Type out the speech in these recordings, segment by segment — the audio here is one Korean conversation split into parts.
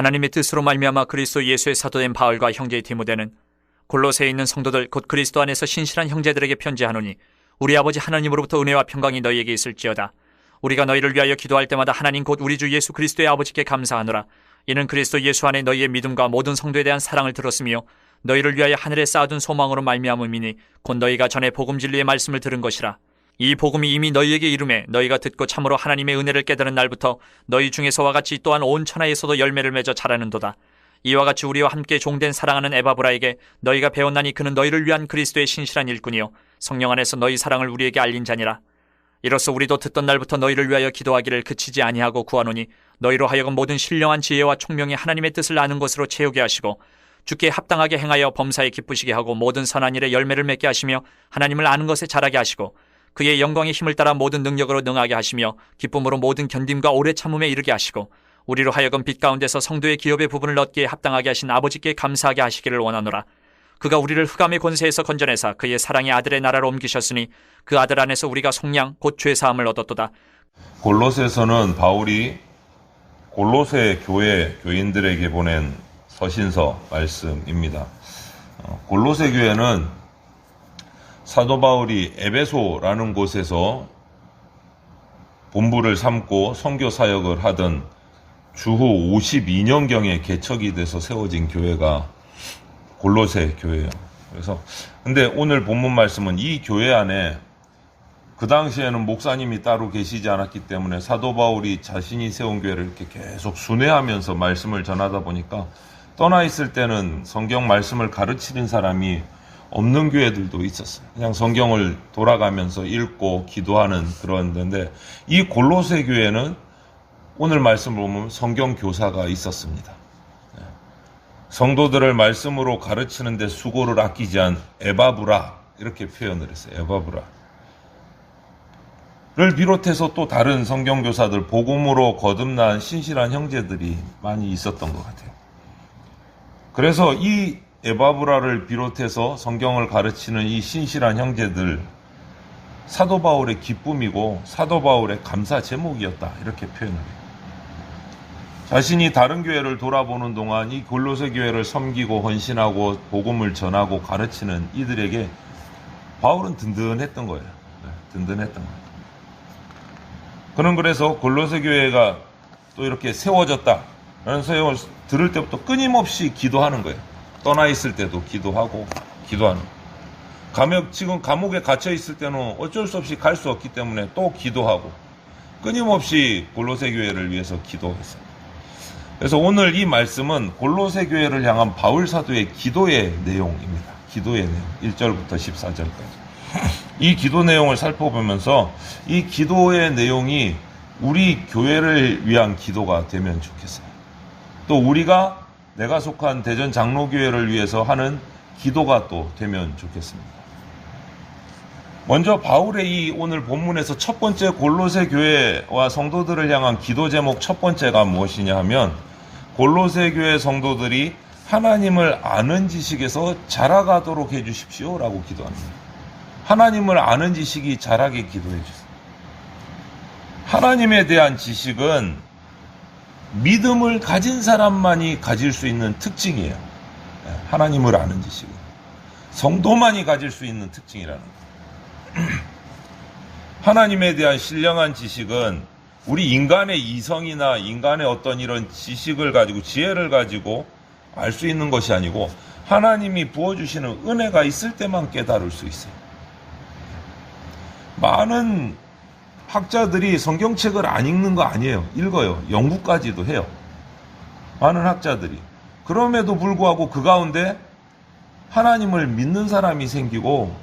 하나님의 뜻으로 말미암아 그리스도 예수의 사도된 바울과 형제 디모데는 골로새에 있는 성도들 곧 그리스도 안에서 신실한 형제들에게 편지하노니 우리 아버지 하나님으로부터 은혜와 평강이 너희에게 있을지어다. 우리가 너희를 위하여 기도할 때마다 하나님 곧 우리 주 예수 그리스도의 아버지께 감사하노라. 이는 그리스도 예수 안에 너희의 믿음과 모든 성도에 대한 사랑을 들었으며 너희를 위하여 하늘에 쌓아둔 소망으로 말미암음이니 곧 너희가 전에 복음 진리의 말씀을 들은 것이라. 이 복음이 이미 너희에게 이름에 너희가 듣고 참으로 하나님의 은혜를 깨달은 날부터 너희 중에서와 같이 또한 온 천하에서도 열매를 맺어 자라는도다. 이와 같이 우리와 함께 종된 사랑하는 에바브라에게 너희가 배웠나니 그는 너희를 위한 그리스도의 신실한 일꾼이요 성령 안에서 너희 사랑을 우리에게 알린 자니라. 이로써 우리도 듣던 날부터 너희를 위하여 기도하기를 그치지 아니하고 구하노니 너희로 하여금 모든 신령한 지혜와 총명이 하나님의 뜻을 아는 것으로 채우게 하시고 주께 합당하게 행하여 범사에 기쁘시게 하고 모든 선한 일에 열매를 맺게 하시며 하나님을 아는 것에 자라게 하시고 그의 영광의 힘을 따라 모든 능력으로 능하게 하시며 기쁨으로 모든 견딤과 오래 참음에 이르게 하시고 우리로 하여금 빛 가운데서 성도의 기업의 부분을 얻기에 합당하게 하신 아버지께 감사하게 하시기를 원하노라. 그가 우리를 흑암의 권세에서 건져내사 그의 사랑의 아들의 나라로 옮기셨으니 그 아들 안에서 우리가 속량 곧 죄사함을 얻었도다. 골로새서는 바울이 골로새 교회 교인들에게 보낸 서신서 말씀입니다. 골로새 교회는 사도 바울이 에베소라는 곳에서 본부를 삼고 선교 사역을 하던 주후 52년경에 개척이 돼서 세워진 교회가 골로새 교회예요. 그래서 근데 오늘 본문 말씀은 이 교회 안에 그 당시에는 목사님이 따로 계시지 않았기 때문에 사도 바울이 자신이 세운 교회를 이렇게 계속 순회하면서 말씀을 전하다 보니까 떠나 있을 때는 성경 말씀을 가르치는 사람이 없는 교회들도 있었어요. 그냥 성경을 돌아가면서 읽고 기도하는 그런 데인데 이 골로새 교회는 오늘 말씀을 보면 성경 교사가 있었습니다. 성도들을 말씀으로 가르치는데 수고를 아끼지 않은 에바브라 이렇게 표현을 했어요. 에바브라를 비롯해서 또 다른 성경 교사들 복음으로 거듭난 신실한 형제들이 많이 있었던 것 같아요. 그래서 이 에바브라를 비롯해서 성경을 가르치는 이 신실한 형제들 사도 바울의 기쁨이고 사도 바울의 감사 제목이었다 이렇게 표현을 해요. 자신이 다른 교회를 돌아보는 동안 이 골로새 교회를 섬기고 헌신하고 복음을 전하고 가르치는 이들에게 바울은 든든했던 거예요. 든든했던 거예요. 그는 그래서 골로새 교회가 또 이렇게 세워졌다 라는 소식을 들을 때부터 끊임없이 기도하는 거예요. 떠나 있을 때도 기도하고 기도하는 거예요. 지금 감옥에 갇혀 있을 때는 어쩔 수 없이 갈 수 없기 때문에 또 기도하고 끊임없이 골로새 교회를 위해서 기도했어요. 그래서 오늘 이 말씀은 골로새 교회를 향한 바울 사도의 기도의 내용입니다. 기도의 내용 1절부터 14절까지 이 기도 내용을 살펴보면서 이 기도의 내용이 우리 교회를 위한 기도가 되면 좋겠어요. 또 우리가 내가 속한 대전 장로교회를 위해서 하는 기도가 또 되면 좋겠습니다. 먼저 바울의 이 오늘 본문에서 첫 번째 골로새 교회와 성도들을 향한 기도 제목 첫 번째가 무엇이냐 하면 골로새 교회 성도들이 하나님을 아는 지식에서 자라가도록 해주십시오 라고 기도합니다. 하나님을 아는 지식이 자라게 기도해 주세요. 하나님에 대한 지식은 믿음을 가진 사람만이 가질 수 있는 특징이에요. 하나님을 아는 지식은 성도만이 가질 수 있는 특징이라는 거예요. 하나님에 대한 신령한 지식은 우리 인간의 이성이나 인간의 어떤 이런 지식을 가지고 지혜를 가지고 알 수 있는 것이 아니고 하나님이 부어주시는 은혜가 있을 때만 깨달을 수 있어요. 많은 학자들이 성경책을 안 읽는 거 아니에요. 읽어요. 연구까지도 해요. 많은 학자들이. 그럼에도 불구하고 그 가운데 하나님을 믿는 사람이 생기고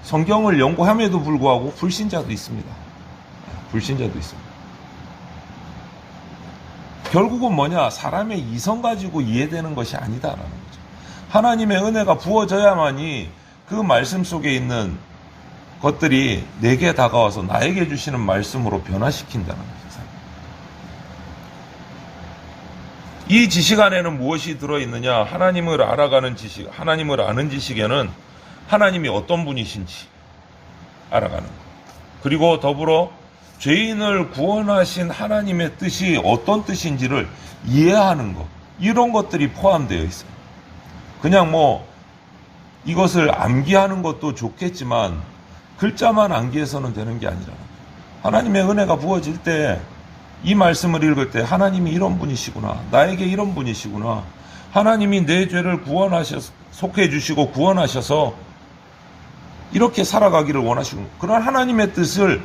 성경을 연구함에도 불구하고 불신자도 있습니다. 불신자도 있습니다. 결국은 뭐냐? 사람의 이성 가지고 이해되는 것이 아니다라는 거죠. 하나님의 은혜가 부어져야만이 그 말씀 속에 있는 것들이 내게 다가와서 나에게 주시는 말씀으로 변화시킨다는 거죠. 이 지식 안에는 무엇이 들어있느냐? 하나님을 알아가는 지식, 하나님을 아는 지식에는 하나님이 어떤 분이신지 알아가는 것. 그리고 더불어 죄인을 구원하신 하나님의 뜻이 어떤 뜻인지를 이해하는 것, 이런 것들이 포함되어 있어요. 그냥 이것을 암기하는 것도 좋겠지만 글자만 암기해서는 되는 게 아니라 하나님의 은혜가 부어질 때 이 말씀을 읽을 때 하나님이 이런 분이시구나, 나에게 이런 분이시구나, 하나님이 내 죄를 속해 주시고 구원하셔서 이렇게 살아가기를 원하시고, 그런 하나님의 뜻을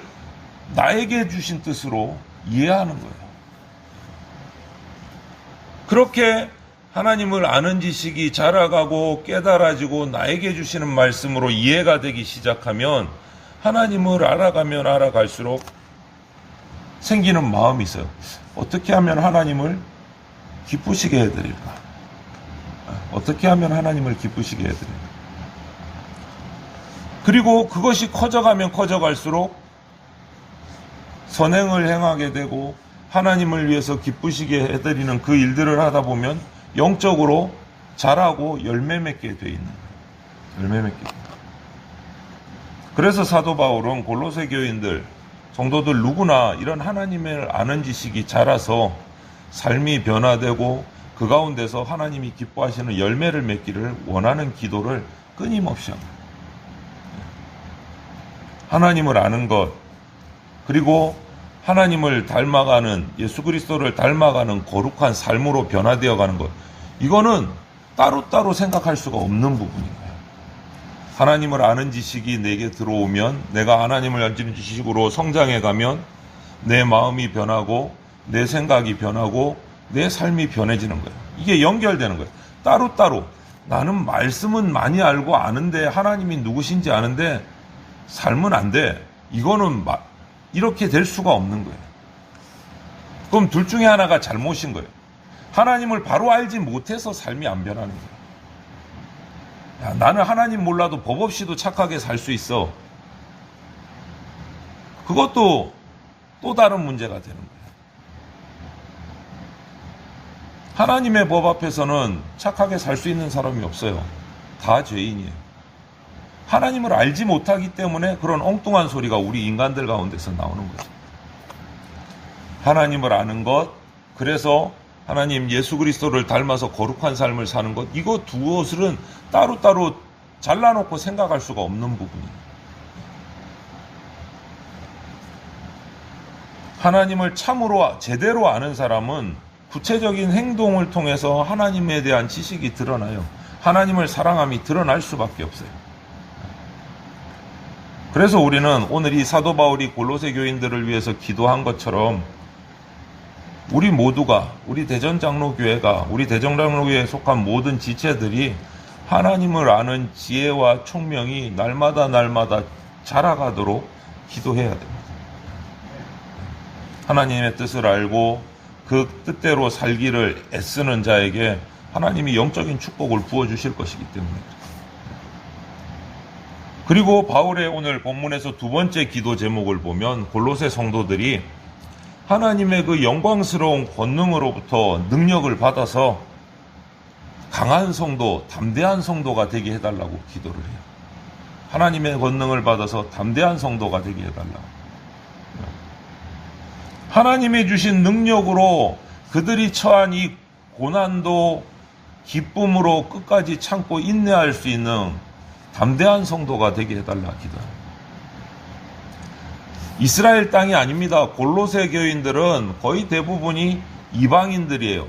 나에게 주신 뜻으로 이해하는 거예요. 그렇게 하나님을 아는 지식이 자라가고 깨달아지고 나에게 주시는 말씀으로 이해가 되기 시작하면 하나님을 알아가면 알아갈수록 생기는 마음이 있어요. 어떻게 하면 하나님을 기쁘시게 해드릴까? 어떻게 하면 하나님을 기쁘시게 해드릴까? 그리고 그것이 커져가면 커져갈수록 선행을 행하게 되고 하나님을 위해서 기쁘시게 해드리는 그 일들을 하다 보면 영적으로 자라고 열매 맺게 돼 있는 거예요. 열매 맺게 돼. 그래서 사도 바울은 골로새 교인들, 성도들 누구나 이런 하나님을 아는 지식이 자라서 삶이 변화되고 그 가운데서 하나님이 기뻐하시는 열매를 맺기를 원하는 기도를 끊임없이 합니다. 하나님을 아는 것, 그리고 하나님을 닮아가는, 예수 그리스도를 닮아가는 거룩한 삶으로 변화되어 가는 것, 이거는 따로따로 생각할 수가 없는 부분인 거예요. 하나님을 아는 지식이 내게 들어오면, 내가 하나님을 아는 지식으로 성장해 가면 내 마음이 변하고 내 생각이 변하고 내 삶이 변해지는 거예요. 이게 연결되는 거예요. 따로따로 나는 말씀은 많이 알고 아는데, 하나님이 누구신지 아는데 삶은 안 돼. 이거는 이렇게 될 수가 없는 거예요. 그럼 둘 중에 하나가 잘못인 거예요. 하나님을 바로 알지 못해서 삶이 안 변하는 거예요. 야, 나는 하나님 몰라도 법 없이도 착하게 살 수 있어. 그것도 또 다른 문제가 되는 거예요. 하나님의 법 앞에서는 착하게 살 수 있는 사람이 없어요. 다 죄인이에요. 하나님을 알지 못하기 때문에 그런 엉뚱한 소리가 우리 인간들 가운데서 나오는 거죠. 하나님을 아는 것, 그래서 하나님 예수 그리스도를 닮아서 거룩한 삶을 사는 것, 이거 두 것은 따로따로 잘라놓고 생각할 수가 없는 부분이에요. 하나님을 참으로 제대로 아는 사람은 구체적인 행동을 통해서 하나님에 대한 지식이 드러나요. 하나님을 사랑함이 드러날 수밖에 없어요. 그래서 우리는 오늘 이 사도 바울이 골로새 교인들을 위해서 기도한 것처럼 우리 모두가, 우리 대전장로교회가, 우리 대전장로교회에 속한 모든 지체들이 하나님을 아는 지혜와 총명이 날마다 자라가도록 기도해야 됩니다. 하나님의 뜻을 알고 그 뜻대로 살기를 애쓰는 자에게 하나님이 영적인 축복을 부어주실 것이기 때문에. 그리고 바울의 오늘 본문에서 두 번째 기도 제목을 보면 골로새 성도들이 하나님의 그 영광스러운 권능으로부터 능력을 받아서 강한 성도, 담대한 성도가 되게 해달라고 기도를 해요. 하나님의 권능을 받아서 담대한 성도가 되게 해달라고. 하나님이 주신 능력으로 그들이 처한 이 고난도 기쁨으로 끝까지 참고 인내할 수 있는 담대한 성도가 되게 해달라 기도합니다. 이스라엘 땅이 아닙니다. 골로새 교인들은 거의 대부분이 이방인들이에요.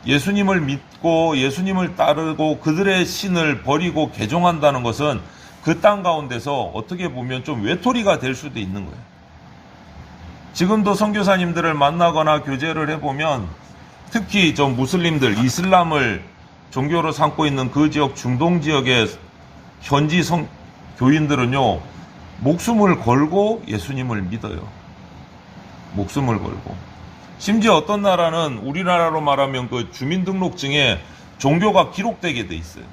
예수님을 믿고 예수님을 따르고 그들의 신을 버리고 개종한다는 것은 그 땅 가운데서 어떻게 보면 좀 외톨이가 될 수도 있는 거예요. 지금도 선교사님들을 만나거나 교제를 해보면 특히 저 무슬림들, 이슬람을 종교로 삼고 있는 그 지역, 중동 지역의 현지 교인들은요, 목숨을 걸고 예수님을 믿어요. 목숨을 걸고. 심지어 어떤 나라는 우리나라로 말하면 그 주민등록증에 종교가 기록되게 돼 있어요.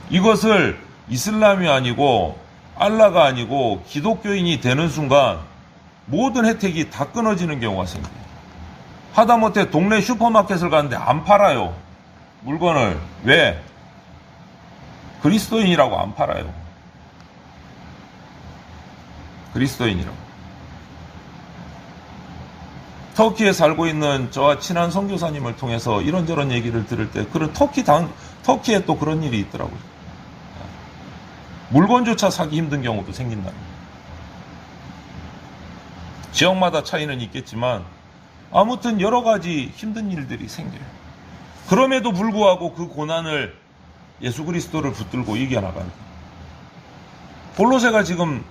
이것을 이슬람이 아니고 알라가 아니고 기독교인이 되는 순간 모든 혜택이 다 끊어지는 경우가 생겨요. 하다못해 동네 슈퍼마켓을 가는데 안 팔아요. 물건을. 왜? 그리스도인이라고 안 팔아요. 그리스도인이라고. 터키에 살고 있는 저와 친한 선교사님을 통해서 이런저런 얘기를 들을 때 그런 터키에 또 그런 일이 있더라고요. 물건조차 사기 힘든 경우도 생긴다는 거예요. 지역마다 차이는 있겠지만 아무튼 여러 가지 힘든 일들이 생겨요. 그럼에도 불구하고 그 고난을 예수 그리스도를 붙들고 이겨나가는 거예요. 골로새가 지금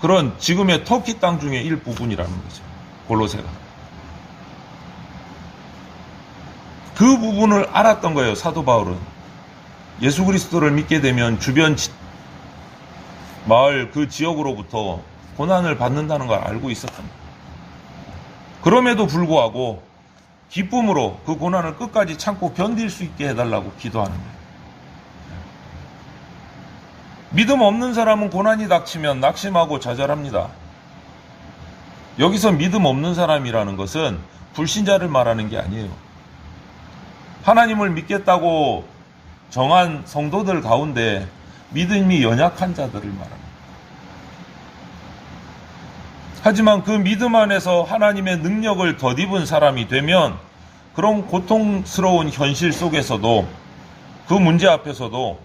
그런 지금의 터키 땅 중에 일부분이라는 거죠. 골로새가. 그 부분을 알았던 거예요, 사도 바울은. 예수 그리스도를 믿게 되면 주변 마을 그 지역으로부터 고난을 받는다는 걸 알고 있었던 거예요. 그럼에도 불구하고 기쁨으로 그 고난을 끝까지 참고 견딜 수 있게 해달라고 기도하는 거예요. 믿음 없는 사람은 고난이 닥치면 낙심하고 좌절합니다. 여기서 믿음 없는 사람이라는 것은 불신자를 말하는 게 아니에요. 하나님을 믿겠다고 정한 성도들 가운데 믿음이 연약한 자들을 말합니다. 하지만 그 믿음 안에서 하나님의 능력을 덧입은 사람이 되면 그런 고통스러운 현실 속에서도 그 문제 앞에서도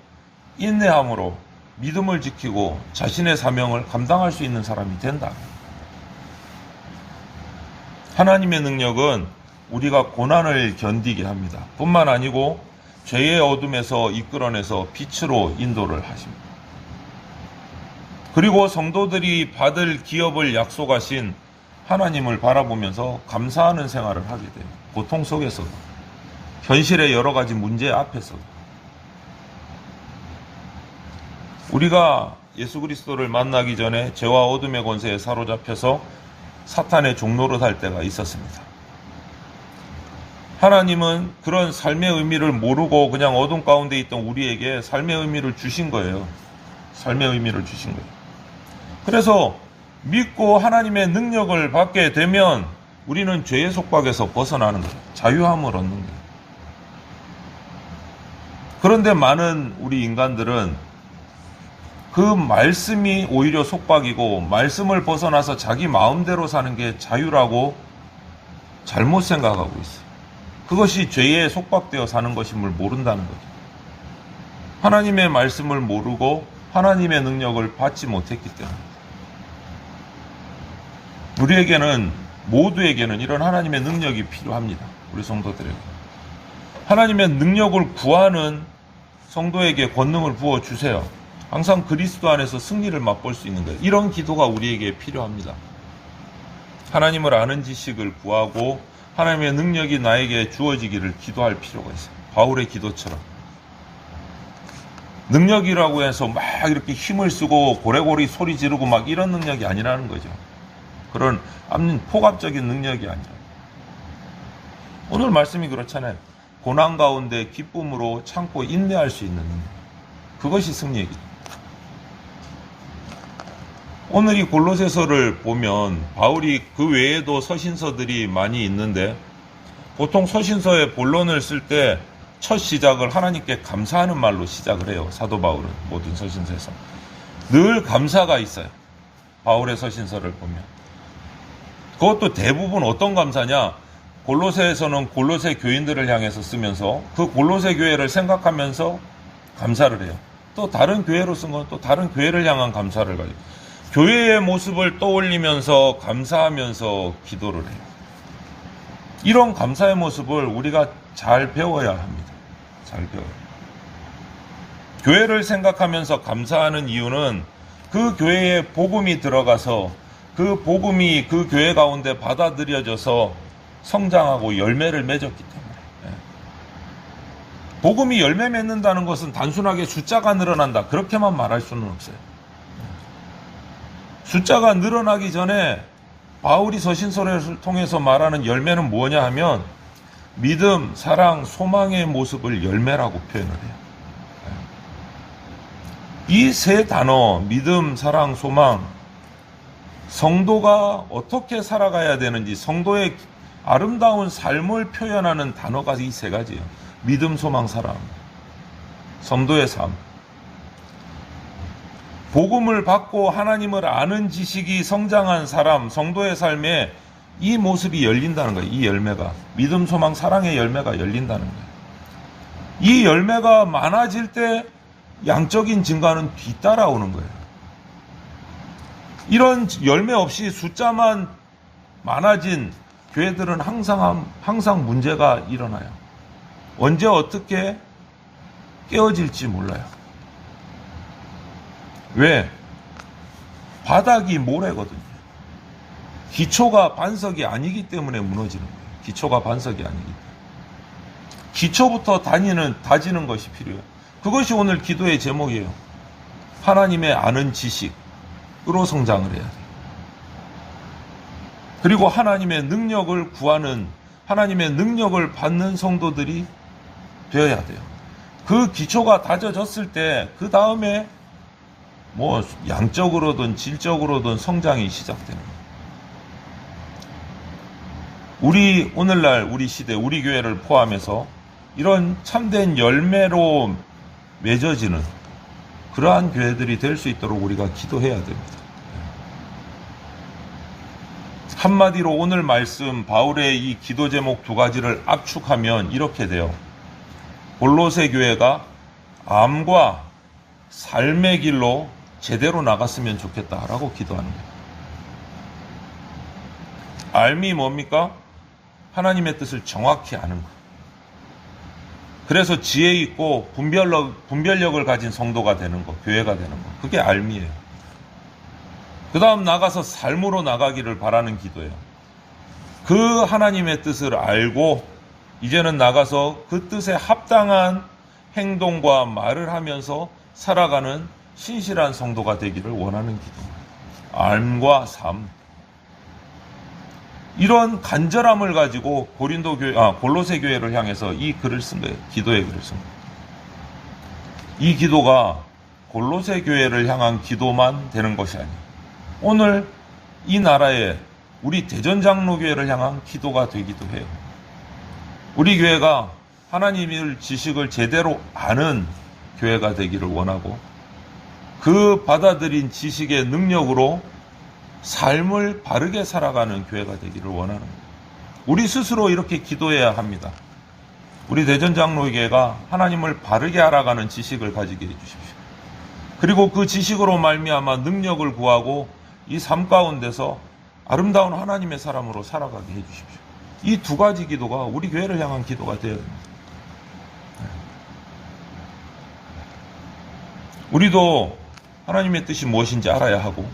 인내함으로 믿음을 지키고 자신의 사명을 감당할 수 있는 사람이 된다. 하나님의 능력은 우리가 고난을 견디게 합니다. 뿐만 아니고 죄의 어둠에서 이끌어내서 빛으로 인도를 하십니다. 그리고 성도들이 받을 기업을 약속하신 하나님을 바라보면서 감사하는 생활을 하게 돼요. 고통 속에서도, 현실의 여러 가지 문제 앞에서도. 우리가 예수 그리스도를 만나기 전에 죄와 어둠의 권세에 사로잡혀서 사탄의 종노릇 할 때가 있었습니다. 하나님은 그런 삶의 의미를 모르고 그냥 어둠 가운데 있던 우리에게 삶의 의미를 주신 거예요. 삶의 의미를 주신 거예요. 그래서 믿고 하나님의 능력을 받게 되면 우리는 죄의 속박에서 벗어나는 거예요. 자유함을 얻는 거예요. 그런데 많은 우리 인간들은 그 말씀이 오히려 속박이고 말씀을 벗어나서 자기 마음대로 사는 게 자유라고 잘못 생각하고 있어요. 그것이 죄에 속박되어 사는 것임을 모른다는 거죠. 하나님의 말씀을 모르고 하나님의 능력을 받지 못했기 때문에 우리에게는 모두에게는 이런 하나님의 능력이 필요합니다. 우리 성도들에게. 하나님의 능력을 구하는 성도에게 권능을 부어주세요. 항상 그리스도 안에서 승리를 맛볼 수 있는 거예요. 이런 기도가 우리에게 필요합니다. 하나님을 아는 지식을 구하고 하나님의 능력이 나에게 주어지기를 기도할 필요가 있어요. 바울의 기도처럼. 능력이라고 해서 막 이렇게 힘을 쓰고 고래고래 소리 지르고 막 이런 능력이 아니라는 거죠. 그런 폭압적인 능력이 아니라. 오늘 말씀이 그렇잖아요. 고난 가운데 기쁨으로 참고 인내할 수 있는 능력. 그것이 승리의 길. 오늘 이 골로새서를 보면 바울이 그 외에도 서신서들이 많이 있는데 보통 서신서의 본론을 쓸 때 첫 시작을 하나님께 감사하는 말로 시작을 해요. 사도 바울은 모든 서신서에서 늘 감사가 있어요. 바울의 서신서를 보면 그것도 대부분 어떤 감사냐, 골로새에서는 골로새 교인들을 향해서 쓰면서 그 골로새 교회를 생각하면서 감사를 해요. 또 다른 교회로 쓴 건 또 다른 교회를 향한 감사를 가지고 교회의 모습을 떠올리면서 감사하면서 기도를 해요. 이런 감사의 모습을 우리가 잘 배워야 합니다. 잘 배워요. 교회를 생각하면서 감사하는 이유는 그 교회에 복음이 들어가서 그 복음이 그 교회 가운데 받아들여져서 성장하고 열매를 맺었기 때문에. 복음이 열매 맺는다는 것은 단순하게 숫자가 늘어난다, 그렇게만 말할 수는 없어요. 숫자가 늘어나기 전에 바울이 서신서를 통해서 말하는 열매는 뭐냐 하면 믿음, 사랑, 소망의 모습을 열매라고 표현을 해요. 이 세 단어, 믿음, 사랑, 소망, 성도가 어떻게 살아가야 되는지, 성도의 아름다운 삶을 표현하는 단어가 이 세 가지예요. 믿음, 소망, 사랑. 성도의 삶. 복음을 받고 하나님을 아는 지식이 성장한 사람, 성도의 삶에 이 모습이 열린다는 거예요. 이 열매가. 믿음, 소망, 사랑의 열매가 열린다는 거예요. 이 열매가 많아질 때 양적인 증가는 뒤따라오는 거예요. 이런 열매 없이 숫자만 많아진 교회들은 항상 문제가 일어나요. 언제 어떻게 깨어질지 몰라요. 왜? 바닥이 모래거든요. 기초가 반석이 아니기 때문에 무너지는 거예요. 기초가 반석이 아니기 때문에. 기초부터 다지는 것이 필요해요. 그것이 오늘 기도의 제목이에요. 하나님의 아는 지식으로 성장을 해야 돼요. 그리고 하나님의 능력을 구하는, 하나님의 능력을 받는 성도들이 되어야 돼요. 그 기초가 다져졌을 때 그 다음에 양적으로든 질적으로든 성장이 시작되는 거예요. 오늘날 우리 시대, 우리 교회를 포함해서 이런 참된 열매로 맺어지는 그러한 교회들이 될 수 있도록 우리가 기도해야 됩니다. 한마디로 오늘 말씀 바울의 이 기도 제목 2가지를 압축하면 이렇게 돼요. 골로새 교회가 암과 삶의 길로 제대로 나갔으면 좋겠다라고 기도하는 거예요. 알미 뭡니까? 하나님의 뜻을 정확히 아는 것. 그래서 지혜 있고 분별력을 가진 성도가 되는 것, 교회가 되는 것. 그게 알미예요. 그 다음 나가서 삶으로 나가기를 바라는 기도예요. 그 하나님의 뜻을 알고 이제는 나가서 그 뜻에 합당한 행동과 말을 하면서 살아가는 신실한 성도가 되기를 원하는 기도. 알과 삶. 이런 간절함을 가지고 골로새 교회를 향해서 이 글을 쓴 거예요. 기도의 글을 쓴 거예요. 이 기도가 골로새 교회를 향한 기도만 되는 것이 아니에요. 오늘 이 나라에 우리 대전장로교회를 향한 기도가 되기도 해요. 우리 교회가 하나님의 지식을 제대로 아는 교회가 되기를 원하고 그 받아들인 지식의 능력으로 삶을 바르게 살아가는 교회가 되기를 원하는 거예요. 우리 스스로 이렇게 기도해야 합니다. 우리 대전장로교회가 하나님을 바르게 알아가는 지식을 가지게 해주십시오. 그리고 그 지식으로 말미암아 능력을 구하고 이 삶 가운데서 아름다운 하나님의 사람으로 살아가게 해주십시오. 이 2가지 기도가 우리 교회를 향한 기도가 되어야 됩니다. 우리도 하나님의 뜻이 무엇인지 알아야 하고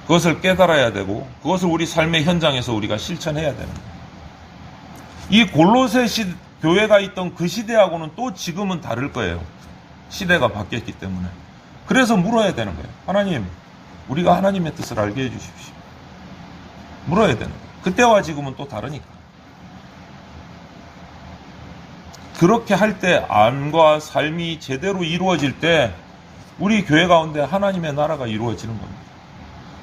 그것을 깨달아야 되고 그것을 우리 삶의 현장에서 우리가 실천해야 되는 거예요. 이 골로새 교회가 있던 그 시대하고는 또 지금은 다를 거예요. 시대가 바뀌었기 때문에. 그래서 물어야 되는 거예요. 하나님, 우리가 하나님의 뜻을 알게 해주십시오. 물어야 되는 거예요. 그때와 지금은 또 다르니까. 그렇게 할 때 암과 삶이 제대로 이루어질 때 우리 교회 가운데 하나님의 나라가 이루어지는 겁니다.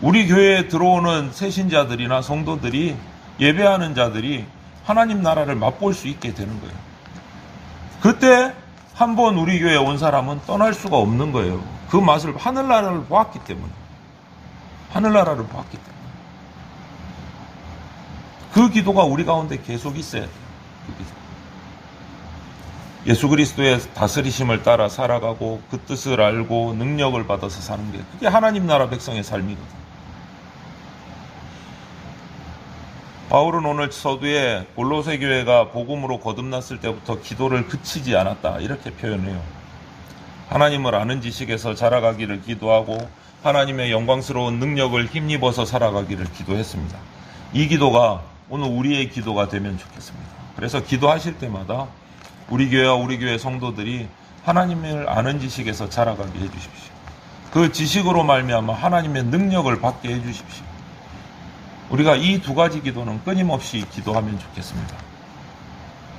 우리 교회에 들어오는 새신자들이나 성도들이 예배하는 자들이 하나님 나라를 맛볼 수 있게 되는 거예요. 그때 한번 우리 교회에 온 사람은 떠날 수가 없는 거예요. 그 맛을 하늘나라를 보았기 때문에. 하늘나라를 보았기 때문에. 그 기도가 우리 가운데 계속 있어야 돼요. 예수 그리스도의 다스리심을 따라 살아가고 그 뜻을 알고 능력을 받아서 사는 게 그게 하나님 나라 백성의 삶이거든요. 바울은 오늘 서두에 골로새 교회가 복음으로 거듭났을 때부터 기도를 그치지 않았다 이렇게 표현해요. 하나님을 아는 지식에서 자라가기를 기도하고 하나님의 영광스러운 능력을 힘입어서 살아가기를 기도했습니다. 이 기도가 오늘 우리의 기도가 되면 좋겠습니다. 그래서 기도하실 때마다 우리 교회와 우리 교회 성도들이 하나님을 아는 지식에서 자라가게 해주십시오. 그 지식으로 말미암아 하나님의 능력을 받게 해주십시오. 우리가 이 2가지 기도는 끊임없이 기도하면 좋겠습니다.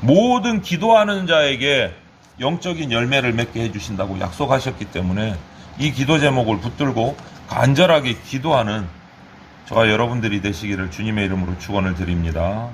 모든 기도하는 자에게 영적인 열매를 맺게 해주신다고 약속하셨기 때문에 이 기도 제목을 붙들고 간절하게 기도하는 저와 여러분들이 되시기를 주님의 이름으로 축원을 드립니다.